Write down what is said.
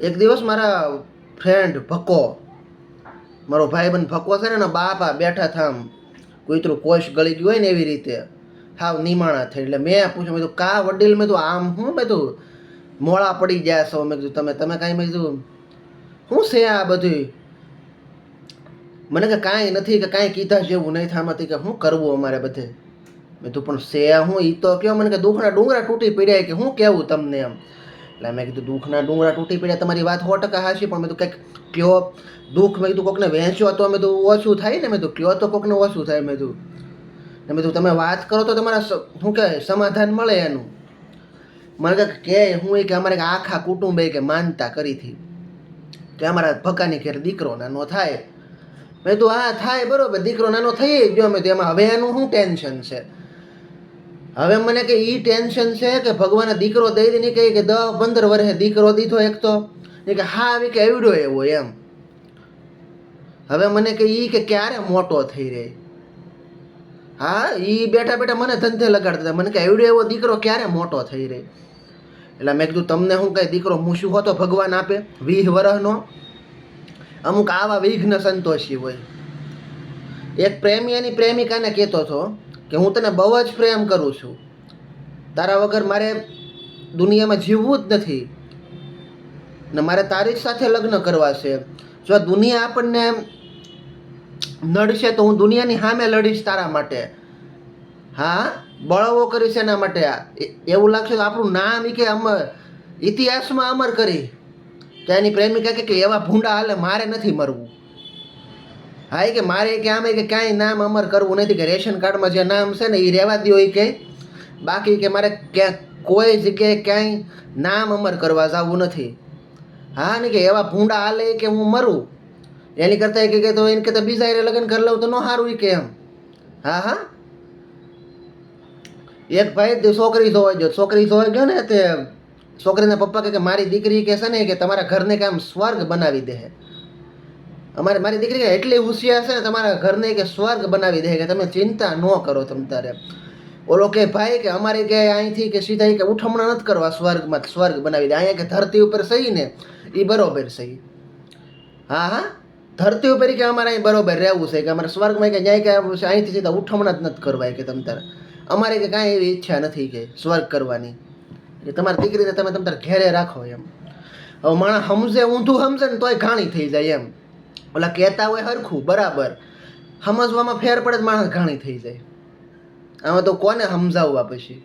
એક દિવસ મારા ફ્રેન્ડ ભક્કો, મારો ભાઈબંધ ભક્કો છે ને એના બાપા બેઠા થા આમ કૂતરું કોશ ગળી ગયું હોય ને એવી રીતે હાવ નિમાણા થઈ. એટલે મેં પૂછ્યું, મેં કીધું કા વડીલ, મેં કીધું આમ હું, મેં કીધું મોળા પડી ગયા છો, મેં કીધું તમે કાંઈ, મેં કીધું શું છે આ બધું? મને કે કાંઈ નથી, કે કાંઈ કીધા જેવું નહીં થામાંથી, કે શું કરવું અમારે બધે. મેં તું પણ સે હું ઈ તો કહો મને, કે દુઃખના ડુંગરા તૂટી પડ્યા, કે શું કહેવું તમને એમ. એટલે મેં કીધું દુઃખના ડુંગરા તૂટી પડ્યા, તમારી વાત 100% હાચી, પણ મેં તો કંઈક કયો દુઃખ, મેં કીધું કોકને વહેંચો તો મેં તો ઓછું થાય ને, મેં તો કયો તો કોકને ઓછું થાય. મેં કીધું તમે વાત કરો તો તમારા શું કહે સમાધાન મળે એનું. મને કે હું કે અમારે આખા કુટુંબે કે માનતા કરી હતી કે અમારા ભક્કાની ઘેર દીકરો નાનો થાય. મેં તો હા થાય બરોબર, દીકરો નાનો થઈ ગયો. મેં તો એમાં હવે એનું શું ટેન્શન છે? હવે મને કે ઈ ટેન્શન છે કે ભગવાને દીકરો દઈ દે ને, કે 10-15 વર્ષે દીકરો દીધો એક તો કે હા કે એવડો એવો એમ. હવે મને કે ઈ કે ક્યારે મોટો થઈ રહે. હા ઈ બેઠા બેઠા મને ધંધે લગાડતા હતા, મને કે એવડો એવો દીકરો ક્યારે મોટો થઈ રહે. એટલે મેં કીધું તમને શું કઈ દીકરો મૂછું હોતો ભગવાન આપે 20 વર્ષનો? અમુક આવા વિઘ્ન સંતોષી હોય. એક પ્રેમી એની પ્રેમિકાને કહેતો હતો કે હું તને બહુ જ પ્રેમ કરું છું, તારા વગર મારે દુનિયામાં જીવવું જ નથી ને મારે તારી જ સાથે લગ્ન કરવા છે. જો દુનિયા આપણને નડશે તો હું દુનિયાની સામે લડીશ તારા માટે. હા બળવો કરીશ એના માટે. એવું લાગશે તો આપણું નામ કે અમર ઇતિહાસમાં અમર કરી. તો એની પ્રેમિકા કે એવા ભૂંડા હાલે મારે નથી મરવું. હા કે મારે કે આમે કે કાંઈ નામ અમર કરવું નથી, કે રેશન કાર્ડમાં જે નામ છે ને એ રહેવા દો કે, બાકી કે મારે ક્યાંક કોઈ જગ્યાએ ક્યાંય નામ અમર કરવા જવું નથી. હા ને કે એવા ભૂંડા હાલે કે હું મરું એની કરતાં કે તો એને કરતાં બીજા એને લગ્ન કરી લઉં તો ન સારું કે એમ. હા એક ભાઈ છોકરી જોવા ગયો ને, તે છોકરીના પપ્પા કે મારી દીકરી કે છે ને કે તમારા ઘરને કે આમ સ્વર્ગ બનાવી દે. મારી દીકરી એટલી હોશિયાર છે ને, તમારા ઘરને કે સ્વર્ગ બનાવી દે, કે તમે ચિંતા ન કરો તમ તારે. ઓલો કે ભાઈ કે અમારે કે અહીંથી કે સીધા કે ઉઠમણા નથી કરવા સ્વર્ગમાં, સ્વર્ગ બનાવી દે. અહીંયા કે ધરતી ઉપર સહી ને એ બરોબર સહી. હા ધરતી ઉપર કે અમારે અહીં બરોબર રહેવું છે, કે અમારે સ્વર્ગમાં કે જાય કે અહીંથી સીધા ઉઠમણા જ નથી કરવા કે તમ તારે. અમારે કે કાંઈ એવી ઈચ્છા નથી કે સ્વર્ગ કરવાની, એટલે તમારી દીકરીને તમે તમ તારે ઘેરે રાખો એમ. હવે માણસ સમજે ઊંધું સમજે ને તોય ઘાણી થઈ જાય એમ. ઓલા કહેતા હોય હરખું બરાબર, સમજવામાં ફેર પડે તો માણસ ઘાણી થઈ જાય. આમાં તો કોને સમજાવવા પછી.